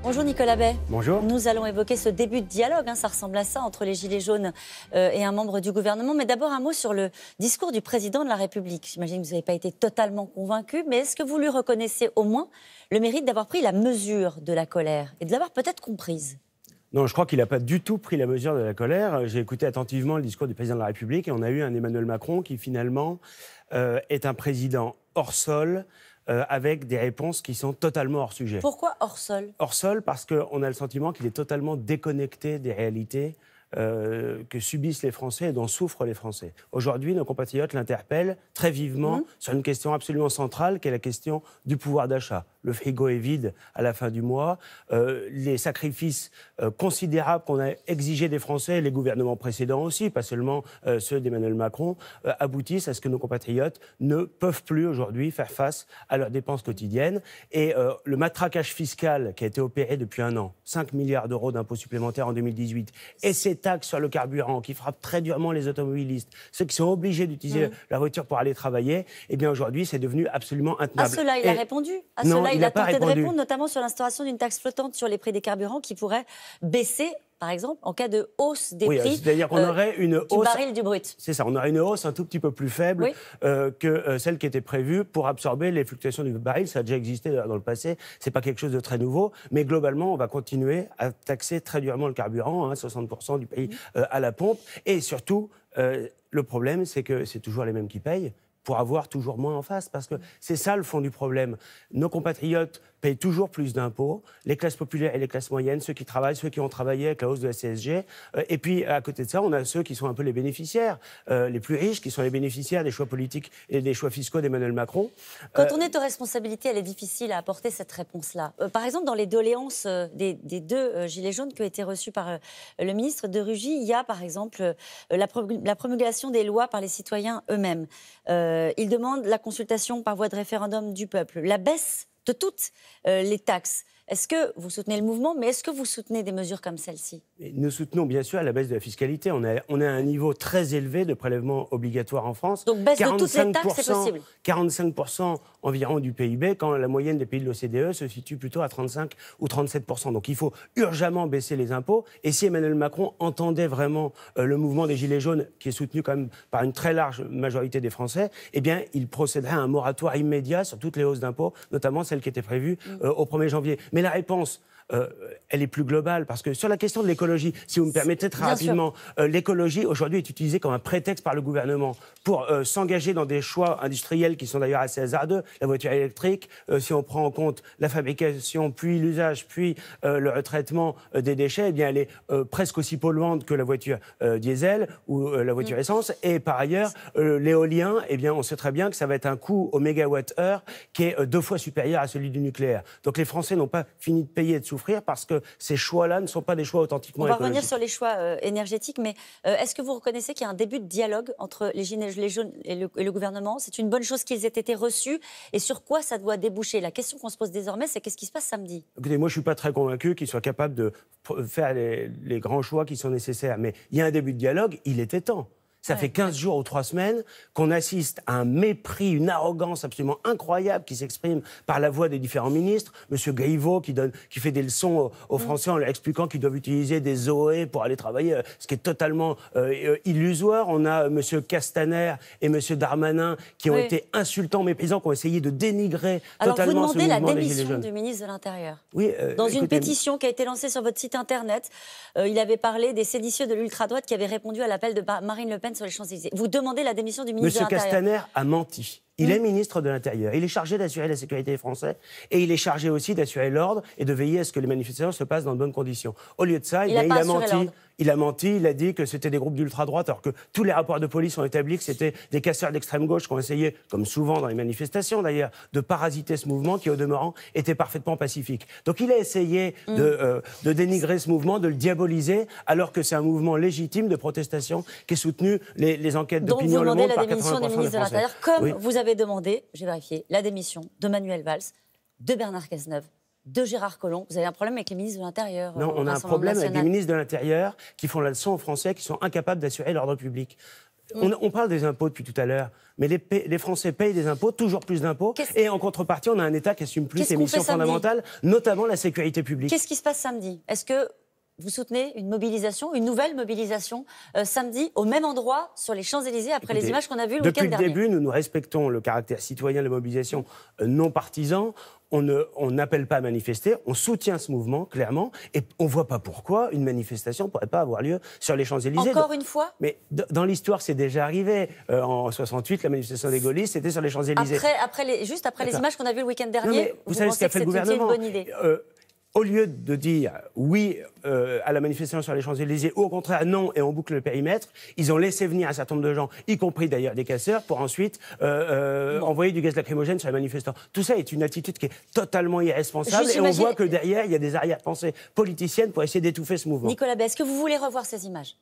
Bonjour Nicolas Bay. Bonjour. Nous allons évoquer ce début de dialogue, ça ressemble à ça, entre les Gilets jaunes et un membre du gouvernement. Mais d'abord un mot sur le discours du président de la République. J'imagine que vous n'avez pas été totalement convaincu, mais est-ce que vous lui reconnaissez au moins le mérite d'avoir pris la mesure de la colère et de l'avoir peut-être comprise ? Non, je crois qu'il n'a pas du tout pris la mesure de la colère. J'ai écouté attentivement le discours du président de la République et on a eu un Emmanuel Macron qui finalement est un président hors sol, avec des réponses qui sont totalement hors sujet. Pourquoi hors sol ? Hors sol parce qu'on a le sentiment qu'il est totalement déconnecté des réalités que subissent les Français et dont souffrent les Français. Aujourd'hui, nos compatriotes l'interpellent très vivement sur une question absolument centrale qui est la question du pouvoir d'achat. Le frigo est vide à la fin du mois. Les sacrifices considérables qu'on a exigés des Français, les gouvernements précédents aussi, pas seulement ceux d'Emmanuel Macron, aboutissent à ce que nos compatriotes ne peuvent plus aujourd'hui faire face à leurs dépenses quotidiennes. Et le matraquage fiscal qui a été opéré depuis un an, 5 milliards d'euros d'impôts supplémentaires en 2018, et ces taxes sur le carburant qui frappent très durement les automobilistes, ceux qui sont obligés d'utiliser la voiture pour aller travailler, eh bien aujourd'hui c'est devenu absolument intenable. À cela, il a répondu. À non, cela, il a tenté de répondu. répondre, notamment sur l'instauration d'une taxe flottante sur les prix des carburants qui pourrait baisser, par exemple, en cas de hausse des prix. C'est-à-dire qu'on aurait une hausse... Du baril du brut. C'est ça, on aurait une hausse un tout petit peu plus faible que celle qui était prévue pour absorber les fluctuations du baril. Ça a déjà existé dans le passé, c'est pas quelque chose de très nouveau, mais globalement, on va continuer à taxer très durement le carburant, 60% du pays à la pompe. Et surtout, le problème, c'est que c'est toujours les mêmes qui payent, pour avoir toujours moins en face, parce que c'est ça le fond du problème. Nos compatriotes payent toujours plus d'impôts, les classes populaires et les classes moyennes, ceux qui travaillent, ceux qui ont travaillé avec la hausse de la CSG, et puis à côté de ça, on a ceux qui sont un peu les bénéficiaires, les plus riches, qui sont les bénéficiaires des choix politiques et des choix fiscaux d'Emmanuel Macron. Quand on est aux responsabilités, elle est difficile à apporter cette réponse-là. Par exemple, dans les doléances des deux Gilets jaunes qui ont été reçus par le ministre de Rugy, il y a par exemple la promulgation des lois par les citoyens eux-mêmes. Ils demandent la consultation par voie de référendum du peuple, la baisse de toutes les taxes. Est-ce que vous soutenez le mouvement, mais est-ce que vous soutenez des mesures comme celle-ci ? Nous soutenons bien sûr la baisse de la fiscalité. On a un niveau très élevé de prélèvements obligatoires en France. Donc baisse de toutes les taxes, c'est possible ? 45% environ du PIB, quand la moyenne des pays de l'OCDE se situe plutôt à 35 ou 37%. Donc il faut urgemment baisser les impôts. Et si Emmanuel Macron entendait vraiment le mouvement des Gilets jaunes, qui est soutenu quand même par une très large majorité des Français, eh bien il procéderait à un moratoire immédiat sur toutes les hausses d'impôts, notamment celles qui étaient prévues au 1er janvier. Mais la réponse, elle est plus globale, parce que sur la question de l'écologie, si vous me permettez très rapidement, l'écologie aujourd'hui est utilisée comme un prétexte par le gouvernement pour s'engager dans des choix industriels qui sont d'ailleurs assez hasardeux, la voiture électrique, si on prend en compte la fabrication, puis l'usage, puis le traitement des déchets, eh bien elle est presque aussi polluante que la voiture diesel ou la voiture essence. Et par ailleurs, l'éolien, eh bien on sait très bien que ça va être un coût au mégawatt-heure qui est 2 fois supérieur à celui du nucléaire. Donc les Français n'ont pas fini de payer et de souffrir parce que ces choix-là ne sont pas des choix authentiquement écologiques. On va revenir sur les choix énergétiques, mais est-ce que vous reconnaissez qu'il y a un début de dialogue entre les Gilets jaunes et le gouvernement ? C'est une bonne chose qu'ils aient été reçus, et sur quoi ça doit déboucher ? La question qu'on se pose désormais, c'est qu'est-ce qui se passe samedi ? Écoutez, moi je ne suis pas très convaincu qu'ils soient capables de faire les grands choix qui sont nécessaires, mais il y a un début de dialogue, il était temps. Ça fait 15 jours ou 3 semaines qu'on assiste à un mépris, une arrogance absolument incroyable qui s'exprime par la voix des différents ministres. Monsieur Gaïvo qui fait des leçons aux Français en leur expliquant qu'ils doivent utiliser des Zoé pour aller travailler, ce qui est totalement illusoire. On a monsieur Castaner et monsieur Darmanin qui ont été insultants, méprisants, qui ont essayé de dénigrer totalement ce mouvement des Gilets jaunes. Alors vous demandez la démission du ministre de l'Intérieur. Oui, dans une pétition qui a été lancée sur votre site internet, il avait parlé des séditieux de l'ultra-droite qui avaient répondu à l'appel de Marine Le Pen sur les Champs-Élysées. Vous demandez la démission du ministre de l'Intérieur. Monsieur Castaner a menti. Il est ministre de l'Intérieur. Il est chargé d'assurer la sécurité des Français et il est chargé aussi d'assurer l'ordre et de veiller à ce que les manifestations se passent dans de bonnes conditions. Au lieu de ça, il a menti. Il a menti, il a dit que c'était des groupes d'ultra-droite, alors que tous les rapports de police ont établi que c'était des casseurs d'extrême gauche qui ont essayé, comme souvent dans les manifestations d'ailleurs, de parasiter ce mouvement qui, au demeurant, était parfaitement pacifique. Donc il a essayé de dénigrer ce mouvement, de le diaboliser, alors que c'est un mouvement légitime de protestation qui est soutenu, les enquêtes d'opinion Le Monde, par 80% des Français. Donc vous demandez la démission du ministre de l'Intérieur, comme vous avez demandé, j'ai vérifié, la démission de Manuel Valls, de Bernard Cazeneuve, de Gérard Collomb. Vous avez un problème avec les ministres de l'Intérieur? Non, on a un problème avec les ministres de l'Intérieur qui font la leçon aux Français, qui sont incapables d'assurer l'ordre public. On parle des impôts depuis tout à l'heure, mais les Français payent des impôts, toujours plus d'impôts, et en contrepartie, on a un État qui assume plus ses missions fondamentales, notamment la sécurité publique. Qu'est-ce qui se passe samedi? Est-ce que vous soutenez une mobilisation, une nouvelle mobilisation samedi, au même endroit, sur les Champs-Élysées, après les images qu'on a vues le week-end dernier? Depuis le début, nous respectons le caractère citoyen de la mobilisation non partisan. On n'appelle pas à manifester, on soutient ce mouvement, clairement, et on ne voit pas pourquoi une manifestation ne pourrait pas avoir lieu sur les Champs-Élysées. Encore une fois? Mais dans l'histoire, c'est déjà arrivé. En 68, la manifestation des gaullistes, c'était sur les Champs-Élysées. Juste après les images qu'on a vues le week-end dernier, vous savez ce qu'a fait le gouvernement? Une bonne idée. Au lieu de dire oui à la manifestation sur les Champs-Élysées, ou au contraire non, et on boucle le périmètre, ils ont laissé venir un certain nombre de gens, y compris d'ailleurs des casseurs, pour ensuite envoyer du gaz lacrymogène sur les manifestants. Tout ça est une attitude qui est totalement irresponsable, et on voit que derrière, il y a des arrière-pensées politiciennes pour essayer d'étouffer ce mouvement. Nicolas Bay, est-ce que vous voulez revoir ces images?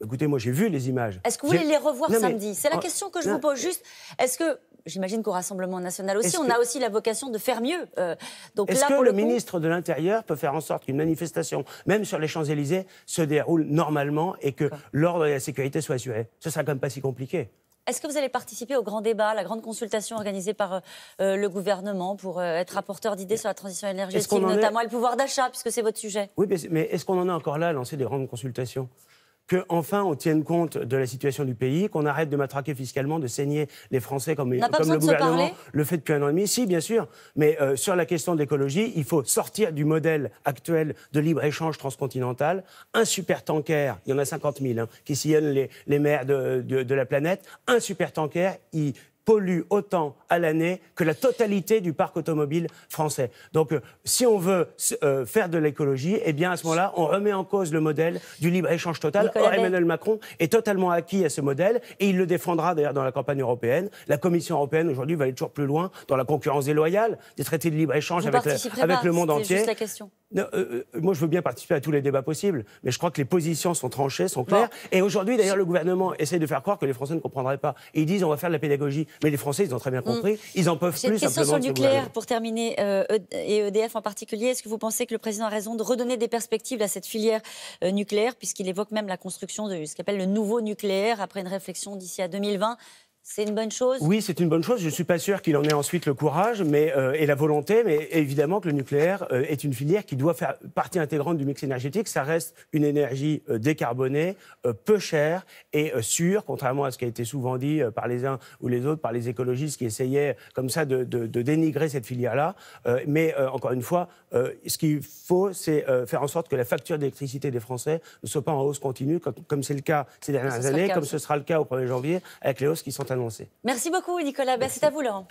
Écoutez, moi j'ai vu les images. Est-ce que vous voulez les revoir samedi? C'est la question que je vous pose. Juste, est-ce que... J'imagine qu'au Rassemblement national aussi, on a aussi la vocation de faire mieux. Est-ce que le ministre de l'Intérieur peut faire en sorte qu'une manifestation, même sur les Champs-Élysées, se déroule normalement et que l'ordre et la sécurité soient assurés? Ce ne sera quand même pas si compliqué. Est-ce que vous allez participer au grand débat, la grande consultation organisée par le gouvernement pour être rapporteur d'idées sur la transition énergétique, notamment et le pouvoir d'achat, puisque c'est votre sujet? Oui, mais est-ce qu'on en est encore là à lancer des grandes consultations? Qu'enfin on tienne compte de la situation du pays, qu'on arrête de matraquer fiscalement, de saigner les Français comme le gouvernement le fait depuis 1 an et demi. Si, bien sûr, mais sur la question de l'écologie, il faut sortir du modèle actuel de libre-échange transcontinental. Un super-tanker, il y en a 50 000 qui sillonnent les mers de la planète. Un super-tanker, il pollue autant à l'année que la totalité du parc automobile français. Donc, si on veut faire de l'écologie, eh bien, à ce moment-là, on remet en cause le modèle du libre-échange total. Or, Emmanuel Macron est totalement acquis à ce modèle, et il le défendra d'ailleurs dans la campagne européenne. La Commission européenne, aujourd'hui, va aller toujours plus loin dans la concurrence déloyale des traités de libre-échange avec le monde entier. Juste la question. Non, moi, je veux bien participer à tous les débats possibles, mais je crois que les positions sont tranchées, sont claires. Et aujourd'hui, d'ailleurs, le gouvernement essaie de faire croire que les Français ne comprendraient pas. Et ils disent on va faire de la pédagogie. Mais les Français, ils ont très bien compris. Ils en peuvent plus. J'ai une question sur le nucléaire, pour terminer, et EDF en particulier. Est-ce que vous pensez que le président a raison de redonner des perspectives à cette filière nucléaire, puisqu'il évoque même la construction de ce qu'appelle le nouveau nucléaire, après une réflexion d'ici à 2020? C'est une bonne chose? Oui, c'est une bonne chose. Je ne suis pas sûr qu'il en ait ensuite le courage et la volonté, mais évidemment que le nucléaire est une filière qui doit faire partie intégrante du mix énergétique. Ça reste une énergie décarbonée, peu chère et sûre, contrairement à ce qui a été souvent dit par les uns ou les autres, par les écologistes qui essayaient comme ça de dénigrer cette filière-là. Mais encore une fois, ce qu'il faut, c'est faire en sorte que la facture d'électricité des Français ne soit pas en hausse continue, comme c'est le cas ces dernières années, comme ce sera le cas au 1er janvier, avec les hausses qui sont annoncées. Merci beaucoup, Nicolas Bay. C'est à vous, Laurent.